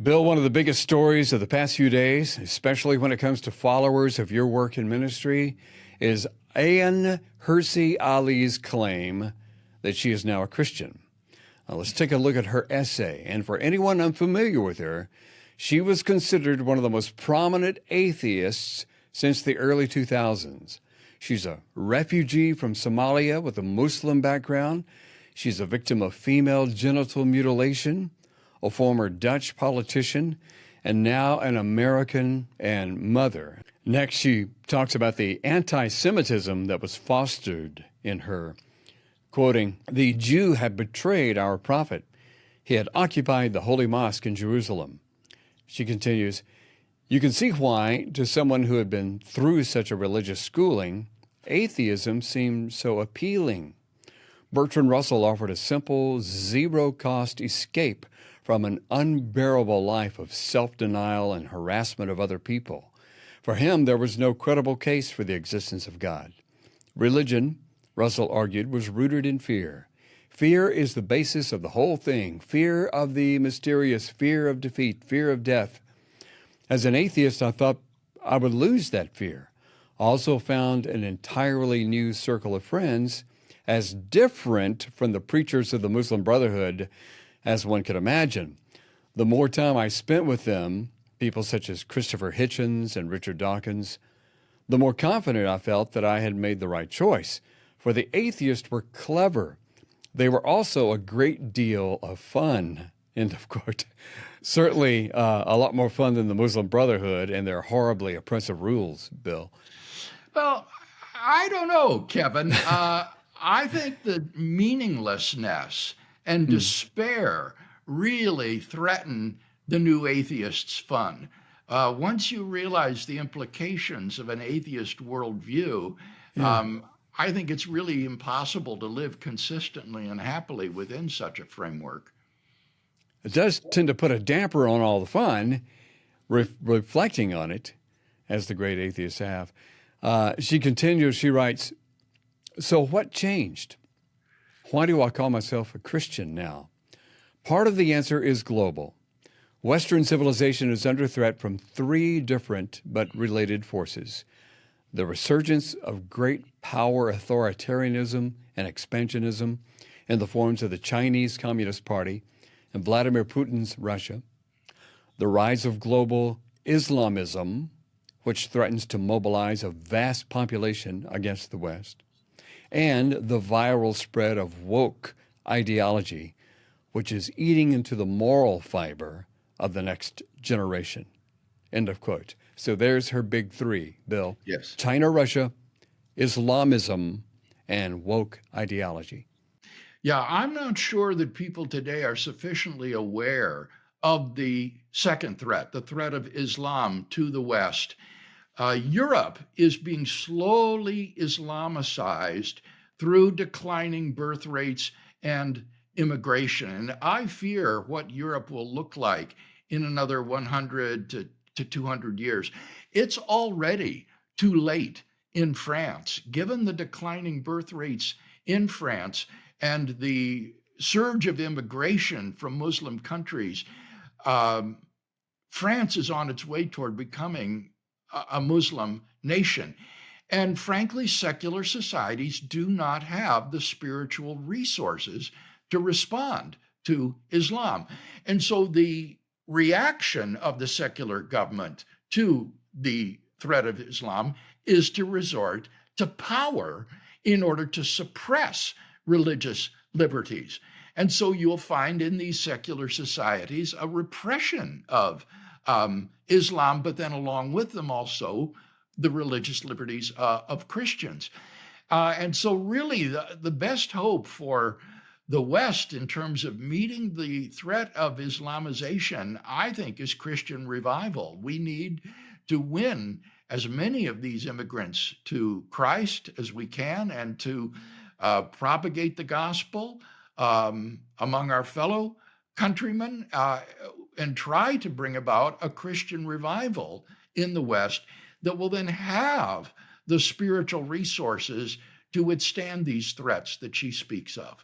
Bill, one of the biggest stories of the past few days, especially when it comes to followers of your work in ministry, is Ayaan Hirsi Ali's claim that she is now a Christian. Now, let's take a look at her essay. And for anyone unfamiliar with her, she was considered one of the most prominent atheists since the early 2000s. She's a refugee from Somalia with a Muslim background. She's a victim of female genital mutilation, a former Dutch politician, and now an American and mother. Next, she talks about the anti-Semitism that was fostered in her. Quoting, "The Jew had betrayed our prophet. He had occupied the Holy Mosque in Jerusalem." She continues, "You can see why, to someone who had been through such a religious schooling, atheism seemed so appealing. Bertrand Russell offered a simple, zero-cost escape from an unbearable life of self-denial and harassment of other people. For him, there was no credible case for the existence of God. Religion, Russell argued, was rooted in fear. Fear is the basis of the whole thing. Fear of the mysterious, fear of defeat, fear of death. As an atheist, I thought I would lose that fear. I also found an entirely new circle of friends, as different from the preachers of the Muslim Brotherhood as one could imagine. The more time I spent with them, people such as Christopher Hitchens and Richard Dawkins, the more confident I felt that I had made the right choice. For the atheists were clever. They were also a great deal of fun." End of quote. Certainly a lot more fun than the Muslim Brotherhood and their horribly oppressive rules, Bill. Well, I don't know, Kevin. I think the meaninglessness and despair really threaten the new atheist's fun. Once you realize the implications of an atheist worldview, I think it's really impossible to live consistently and happily within such a framework. It does tend to put a damper on all the fun, reflecting on it, as the great atheists have. She continues, she writes, "So what changed? Why do I call myself a Christian now? Part of the answer is global. Western civilization is under threat from three different but related forces: the resurgence of great power authoritarianism and expansionism in the forms of the Chinese Communist Party and Vladimir Putin's Russia, the rise of global Islamism, which threatens to mobilize a vast population against the West, and the viral spread of woke ideology, which is eating into the moral fiber of the next generation." End of quote. So there's her big three, Bill. Yes. China, Russia, Islamism, and woke ideology. Yeah, I'm not sure that people today are sufficiently aware of the second threat, the threat of Islam to the West. Europe is being slowly Islamicized through declining birth rates and immigration. And I fear what Europe will look like in another 100 to 200 years. It's already too late in France, given the declining birth rates in France and the surge of immigration from Muslim countries. France is on its way toward becoming a Muslim nation. And frankly, secular societies do not have the spiritual resources to respond to Islam. And so the reaction of the secular government to the threat of Islam is to resort to power in order to suppress religious liberties. And so you'll find in these secular societies a repression of Islam, but then along with them also the religious liberties of Christians. And so really the best hope for the West in terms of meeting the threat of Islamization, I think, is Christian revival. We need to win as many of these immigrants to Christ as we can and to propagate the gospel among our fellow countrymen and try to bring about a Christian revival in the West that will then have the spiritual resources to withstand these threats that she speaks of.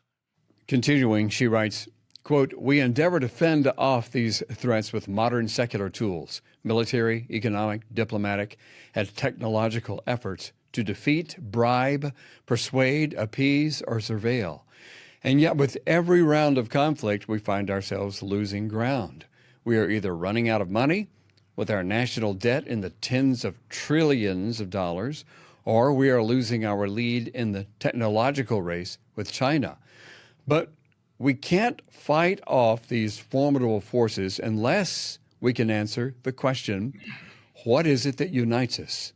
Continuing, she writes, Quote, we endeavor to fend off these threats with modern secular tools, military, economic, diplomatic, and technological efforts to defeat, bribe, persuade, appease, or surveil. And yet with every round of conflict, we find ourselves losing ground. We are either running out of money, with our national debt in the tens of trillions of dollars, or we are losing our lead in the technological race with China. But we can't fight off these formidable forces unless we can answer the question, what is it that unites us?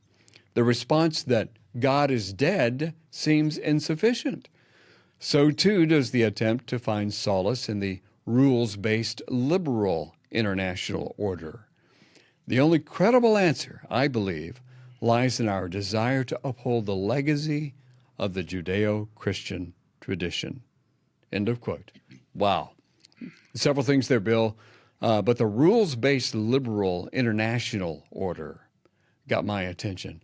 The response that God is dead seems insufficient. So too does the attempt to find solace in the rules-based liberal international order. The only credible answer, I believe, lies in our desire to uphold the legacy of the Judeo-Christian tradition. End of quote. Wow. Several things there, Bill, but the rules-based liberal international order got my attention.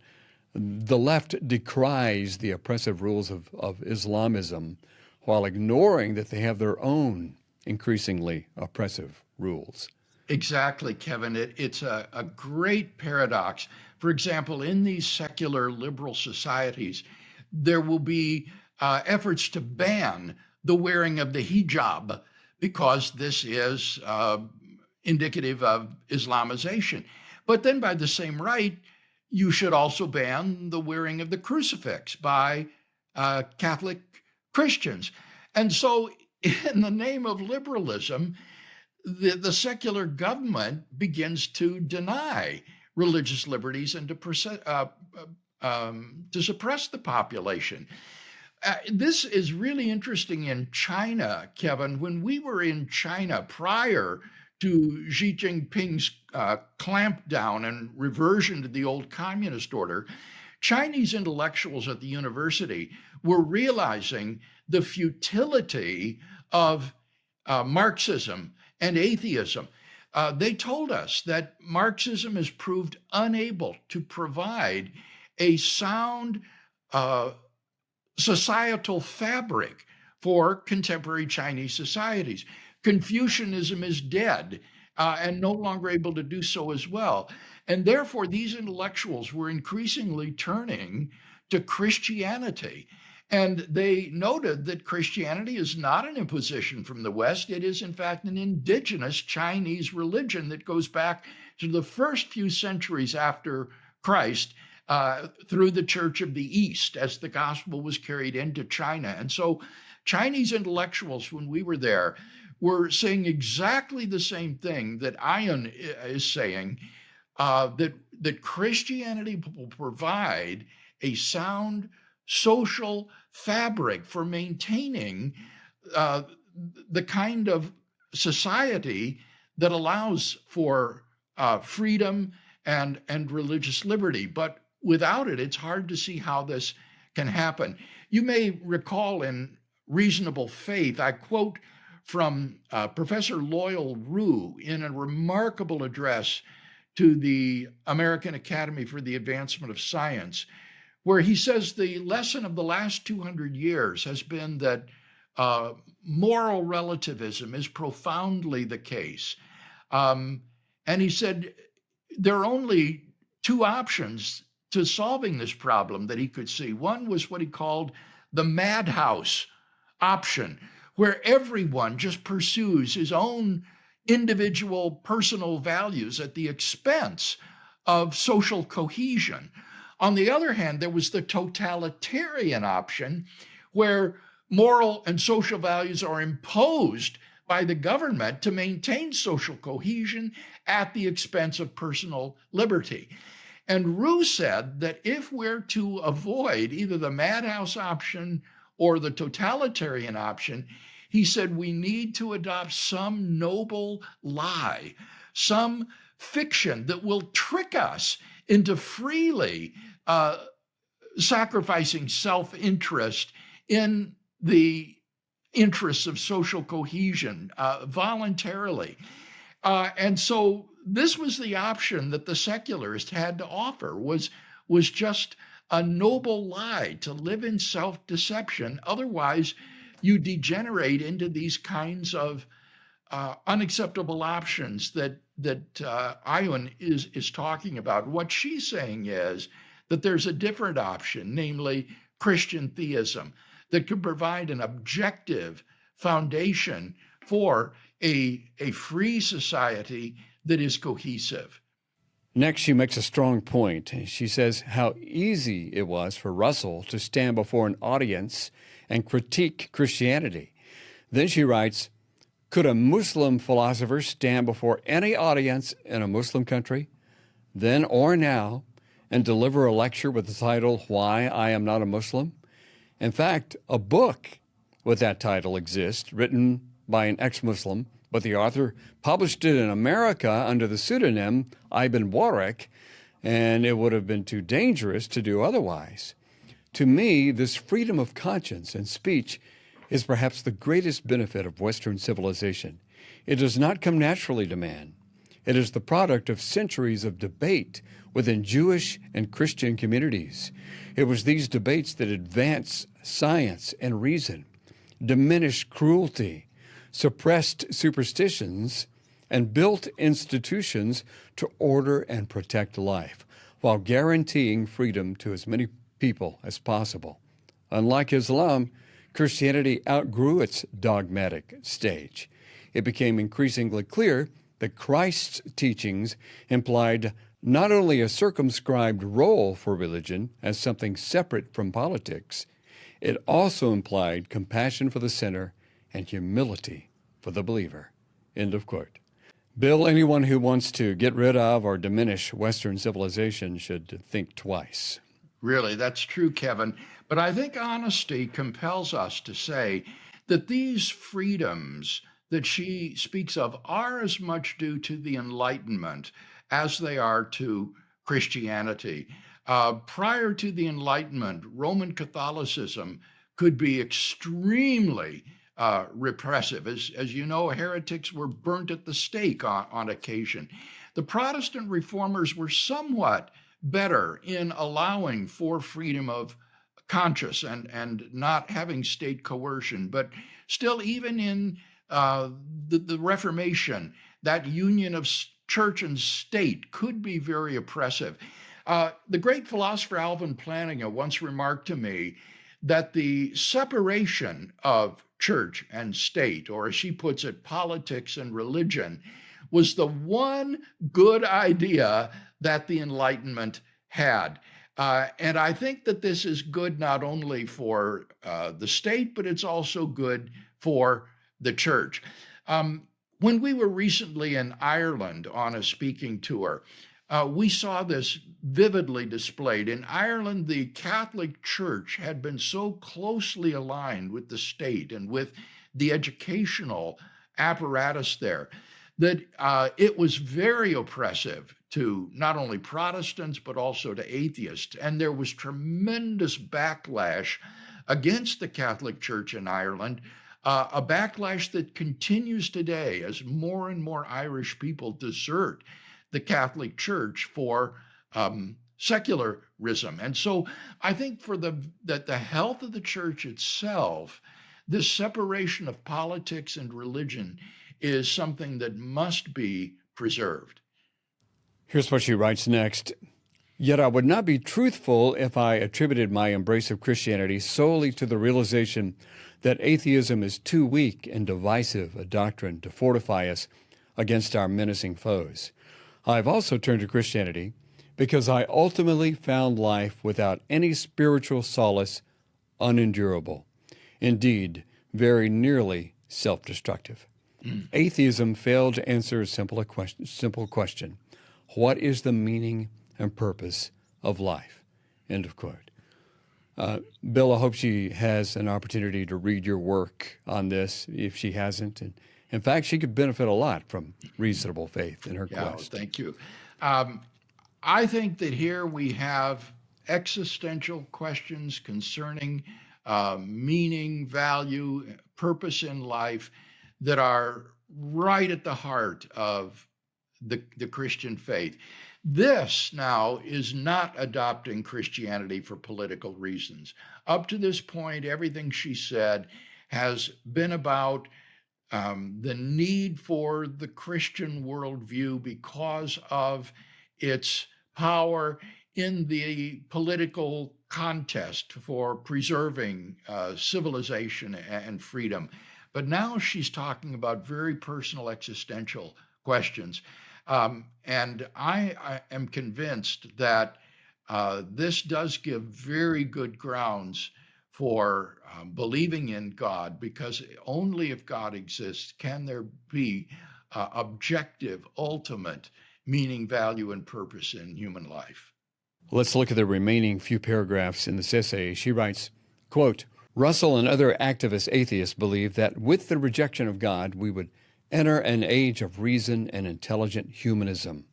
The left decries the oppressive rules of Islamism while ignoring that they have their own increasingly oppressive rules. Exactly, Kevin. It's a great paradox. For example, in these secular liberal societies, there will be efforts to ban the wearing of the hijab because this is indicative of Islamization. But then by the same right, you should also ban the wearing of the crucifix by Catholic Christians. And so in the name of liberalism, the secular government begins to deny religious liberties and to suppress the population. This is really interesting in China, Kevin. When we were in China prior to Xi Jinping's clampdown and reversion to the old communist order, Chinese intellectuals at the university were realizing the futility of Marxism and atheism. They told us that Marxism has proved unable to provide a sound societal fabric for contemporary Chinese societies. Confucianism is dead and no longer able to do so as well. And therefore, these intellectuals were increasingly turning to Christianity. And they noted that Christianity is not an imposition from the West. It is, in fact, an indigenous Chinese religion that goes back to the first few centuries after Christ through the Church of the East as the gospel was carried into China. And so Chinese intellectuals, when we were there, were saying exactly the same thing that Ayaan is saying, that Christianity will provide a sound social fabric for maintaining the kind of society that allows for freedom and religious liberty. But without it, it's hard to see how this can happen. You may recall in Reasonable Faith, I quote from Professor Loyal Rue in a remarkable address to the American Academy for the Advancement of Science, where he says the lesson of the last 200 years has been that moral relativism is profoundly the case. And he said there are only two options to solving this problem that he could see. One was what he called the madhouse option, where everyone just pursues his own individual personal values at the expense of social cohesion. On the other hand, there was the totalitarian option, where moral and social values are imposed by the government to maintain social cohesion at the expense of personal liberty. And Roux said that if we're to avoid either the madhouse option or the totalitarian option, he said we need to adopt some noble lie, some fiction that will trick us into freely sacrificing self-interest in the interests of social cohesion voluntarily. And so this was the option that the secularists had to offer, was just a noble lie to live in self-deception. Otherwise, you degenerate into these kinds of unacceptable options that Ayaan is talking about. What she's saying is that there's a different option, namely Christian theism, that could provide an objective foundation for a free society that is cohesive. Next, she makes a strong point. She says how easy it was for Russell to stand before an audience and critique Christianity. Then she writes, could a Muslim philosopher stand before any audience in a Muslim country, then or now, and deliver a lecture with the title, Why I Am Not a Muslim? In fact, a book with that title exists, written by an ex-Muslim, but the author published it in America under the pseudonym Ibn Warwick, and it would have been too dangerous to do otherwise. To me, this freedom of conscience and speech is perhaps the greatest benefit of Western civilization. It does not come naturally to man. It is the product of centuries of debate within Jewish and Christian communities. It was these debates that advanced science and reason, diminished cruelty, suppressed superstitions, and built institutions to order and protect life, while guaranteeing freedom to as many people as possible. Unlike Islam, Christianity outgrew its dogmatic stage. It became increasingly clear that Christ's teachings implied not only a circumscribed role for religion as something separate from politics, it also implied compassion for the sinner and humility for the believer. End of quote. Bill, anyone who wants to get rid of or diminish Western civilization should think twice. Really, that's true, Kevin. But I think honesty compels us to say that these freedoms that she speaks of are as much due to the Enlightenment as they are to Christianity. Prior to the Enlightenment, Roman Catholicism could be extremely repressive. As you know, heretics were burnt at the stake on occasion. The Protestant reformers were somewhat better in allowing for freedom of conscience and not having state coercion. But still, even in the Reformation, that union of church and state could be very oppressive. The great philosopher Alvin Plantinga once remarked to me that the separation of church and state, or as she puts it, politics and religion, was the one good idea that the Enlightenment had. And I think that this is good not only for the state, but it's also good for the church. When we were recently in Ireland on a speaking tour, we saw this vividly displayed. In Ireland, the Catholic Church had been so closely aligned with the state and with the educational apparatus there that it was very oppressive to not only Protestants, but also to atheists. And there was tremendous backlash against the Catholic Church in Ireland, a backlash that continues today as more and more Irish people desert the Catholic Church for secularism. And so I think for the health of the church itself, this separation of politics and religion is something that must be preserved. Here's what she writes next. Yet I would not be truthful if I attributed my embrace of Christianity solely to the realization that atheism is too weak and divisive a doctrine to fortify us against our menacing foes. I've also turned to Christianity because I ultimately found life without any spiritual solace unendurable, indeed, very nearly self-destructive. Atheism failed to answer a simple question. What is the meaning and purpose of life? End of quote. Bill, I hope she has an opportunity to read your work on this if she hasn't. And in fact, she could benefit a lot from reasonable faith in her quest. Thank you. I think that here we have existential questions concerning meaning, value, purpose in life that are right at the heart of the Christian faith. This now is not adopting Christianity for political reasons. Up to this point, everything she said has been about the need for the Christian worldview because of its power in the political contest for preserving civilization and freedom. But now she's talking about very personal existential questions. And I am convinced that this does give very good grounds for believing in God, because only if God exists can there be objective, ultimate meaning, value, and purpose in human life. Let's look at the remaining few paragraphs in this essay. She writes, quote, Russell and other activist atheists believe that with the rejection of God, we would enter an age of reason and intelligent humanism.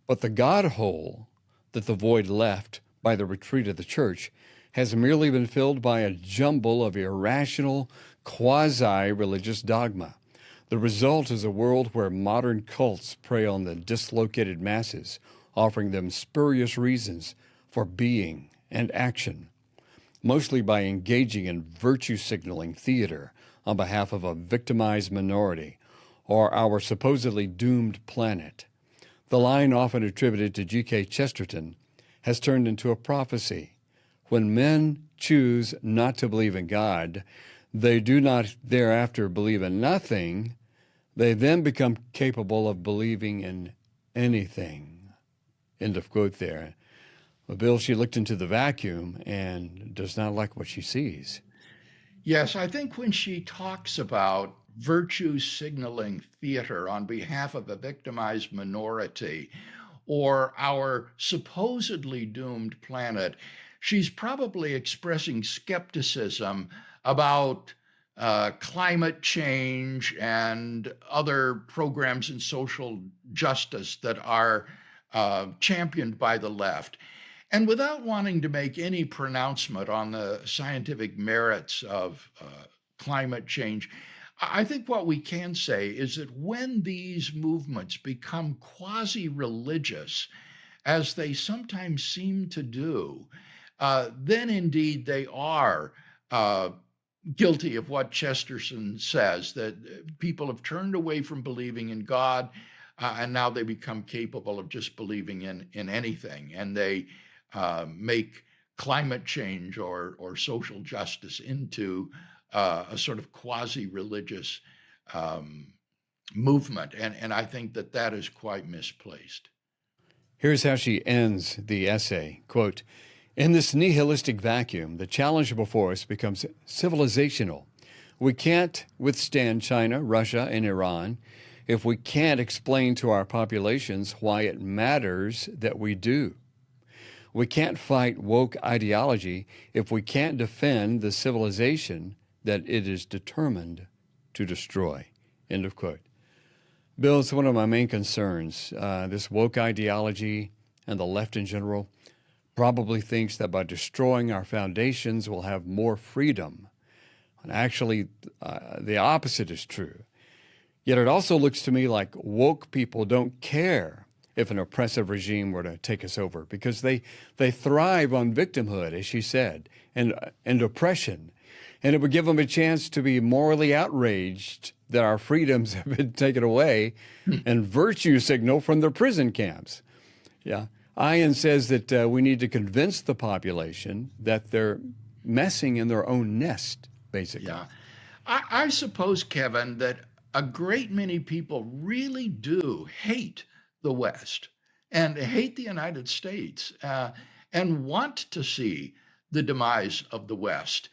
But the God hole that the void left by the retreat of the church has merely been filled by a jumble of irrational, quasi-religious dogma. The result is a world where modern cults prey on the dislocated masses, offering them spurious reasons for being and action, mostly by engaging in virtue-signaling theater on behalf of a victimized minority or our supposedly doomed planet. The line often attributed to G.K. Chesterton has turned into a prophecy. When men choose not to believe in God, they do not thereafter believe in nothing. They then become capable of believing in anything. End of quote there. Well, Bill, she looked into the vacuum and does not like what she sees. Yes, I think when she talks about virtue signaling theater on behalf of a victimized minority or our supposedly doomed planet, she's probably expressing skepticism about climate change and other programs in social justice that are championed by the left. And without wanting to make any pronouncement on the scientific merits of climate change, I think what we can say is that when these movements become quasi-religious, as they sometimes seem to do, then indeed they are guilty of what Chesterton says, that people have turned away from believing in God, and now they become capable of just believing in anything, and they make climate change or social justice into a sort of quasi-religious movement, and I think that that is quite misplaced. Here's how she ends the essay, quote, in this nihilistic vacuum, the challenge before us becomes civilizational. We can't withstand China, Russia, and Iran if we can't explain to our populations why it matters that we do. We can't fight woke ideology if we can't defend the civilization that it is determined to destroy. End of quote. Bill, it's one of my main concerns. This woke ideology and the left in general probably thinks that by destroying our foundations we'll have more freedom. And actually, the opposite is true. Yet it also looks to me like woke people don't care if an oppressive regime were to take us over, because they thrive on victimhood, as she said, and oppression. And it would give them a chance to be morally outraged that our freedoms have been taken away and virtue signal from their prison camps. Yeah. Ayaan says that we need to convince the population that they're messing in their own nest, basically. Yeah. I suppose, Kevin, that a great many people really do hate the West and hate the United States and want to see the demise of the West.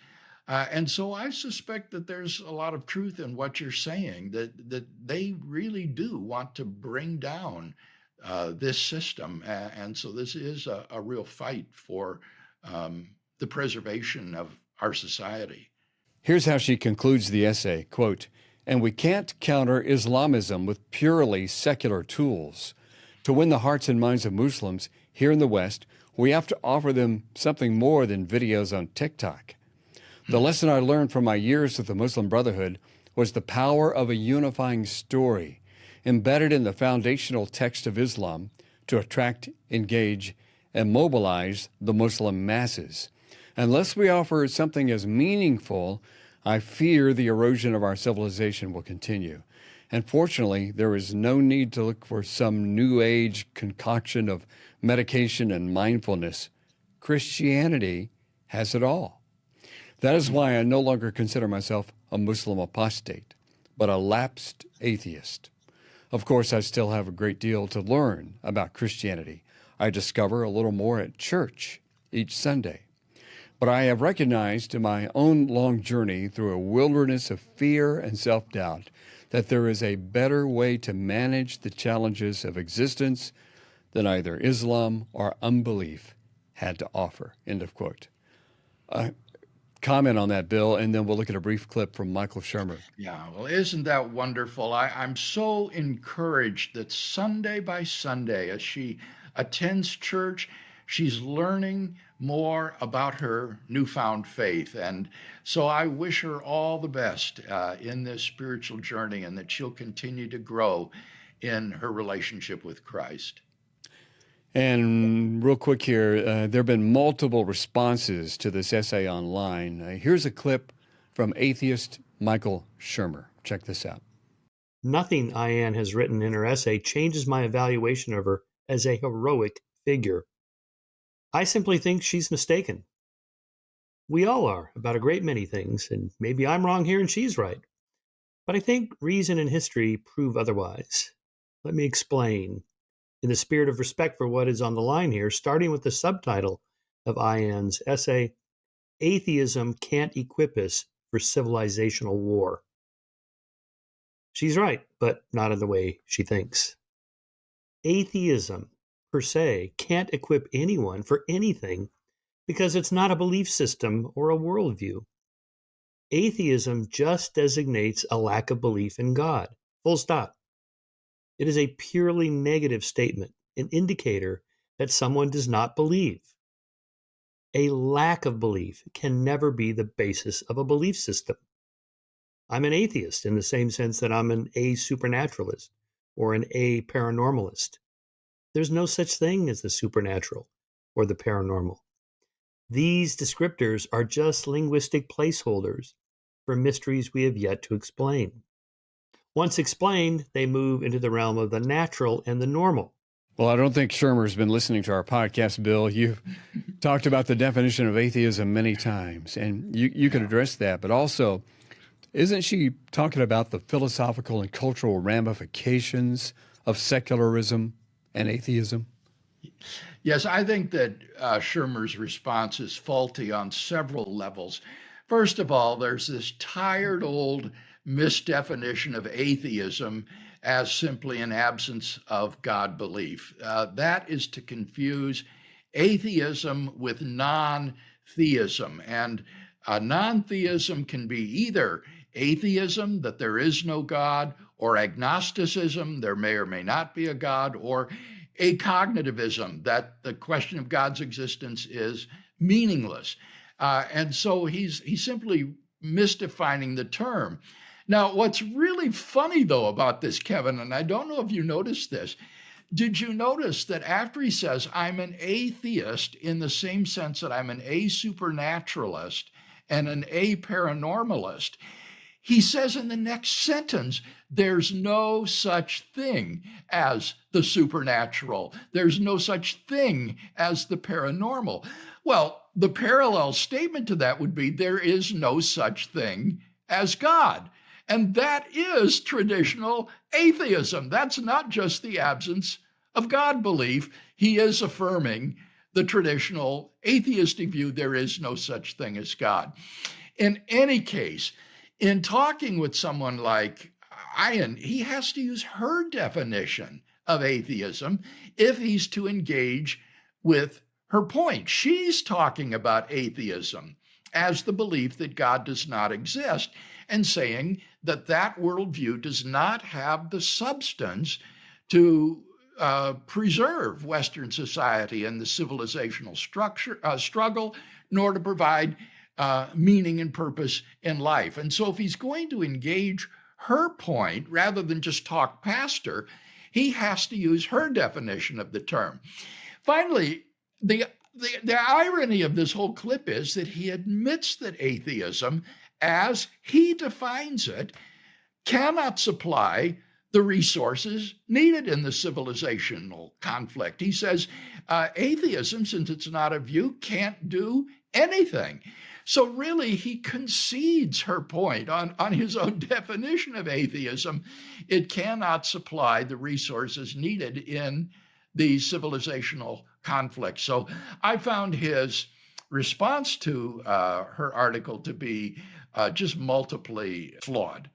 And so I suspect that there's a lot of truth in what you're saying, that they really do want to bring down this system. And so this is a real fight for the preservation of our society. Here's how she concludes the essay, quote, and we can't counter Islamism with purely secular tools. To win the hearts and minds of Muslims here in the West, we have to offer them something more than videos on TikTok. The lesson I learned from my years with the Muslim Brotherhood was the power of a unifying story embedded in the foundational text of Islam to attract, engage, and mobilize the Muslim masses. Unless we offer something as meaningful I fear the erosion of our civilization will continue. And fortunately, there is no need to look for some new age concoction of medication and mindfulness. Christianity has it all. That is why I no longer consider myself a Muslim apostate, but a lapsed atheist. Of course, I still have a great deal to learn about Christianity. I discover a little more at church each Sunday. But I have recognized in my own long journey through a wilderness of fear and self-doubt that there is a better way to manage the challenges of existence than either Islam or unbelief had to offer. End of quote. Comment on that, Bill, and then we'll look at a brief clip from Michael Shermer. Yeah, well, isn't that wonderful? I'm so encouraged that Sunday by Sunday, as she attends church, she's learning more about her newfound faith. And so I wish her all the best in this spiritual journey, and that she'll continue to grow in her relationship with Christ. And real quick here, there have been multiple responses to this essay online. Here's a clip from atheist Michael Shermer. Check this out. Nothing Ayaan has written in her essay changes my evaluation of her as a heroic figure. I simply think she's mistaken. We all are about a great many things, and maybe I'm wrong here and she's right. But I think reason and history prove otherwise. Let me explain. In the spirit of respect for what is on the line here, starting with the subtitle of Ayaan's essay, Atheism Can't Equip Us for Civilizational War. She's right, but not in the way she thinks. Atheism, per se, can't equip anyone for anything because it's not a belief system or a worldview. Atheism just designates a lack of belief in God. Full stop. It is a purely negative statement, an indicator that someone does not believe. A lack of belief can never be the basis of a belief system. I'm an atheist in the same sense that I'm an a-supernaturalist or an a-paranormalist. There's no such thing as the supernatural or the paranormal. These descriptors are just linguistic placeholders for mysteries we have yet to explain. Once explained, they move into the realm of the natural and the normal. Well, I don't think Shermer's been listening to our podcast, Bill. You've talked about the definition of atheism many times, and you can address that. But also, isn't she talking about the philosophical and cultural ramifications of secularism and atheism? Yes, I think that Shermer's response is faulty on several levels. First of all, there's this tired old misdefinition of atheism as simply an absence of God belief. That is to confuse atheism with non-theism. And non-theism can be either atheism, that there is no God, or agnosticism, there may or may not be a God, or acognitivism, that the question of God's existence is meaningless. And so he's simply misdefining the term. Now, what's really funny, though, about this, Kevin, and I don't know if you noticed this, did you notice that after he says, I'm an atheist in the same sense that I'm an a-supernaturalist and an a-paranormalist, he says in the next sentence, there's no such thing as the supernatural. There's no such thing as the paranormal. Well, the parallel statement to that would be there is no such thing as God. And that is traditional atheism. That's not just the absence of God belief. He is affirming the traditional atheistic view, there is no such thing as God. In any case, in talking with someone like Ayaan, he has to use her definition of atheism if he's to engage with her point. She's talking about atheism as the belief that God does not exist and saying that that worldview does not have the substance to preserve Western society and the civilizational struggle, nor to provide meaning and purpose in life. And so if he's going to engage her point rather than just talk past her, he has to use her definition of the term. Finally, the irony of this whole clip is that he admits that atheism as he defines it, cannot supply the resources needed in the civilizational conflict. He says atheism, since it's not a view, can't do anything. So really, he concedes her point on his own definition of atheism. It cannot supply the resources needed in the civilizational conflict. So I found his response to her article to be just multiply flawed.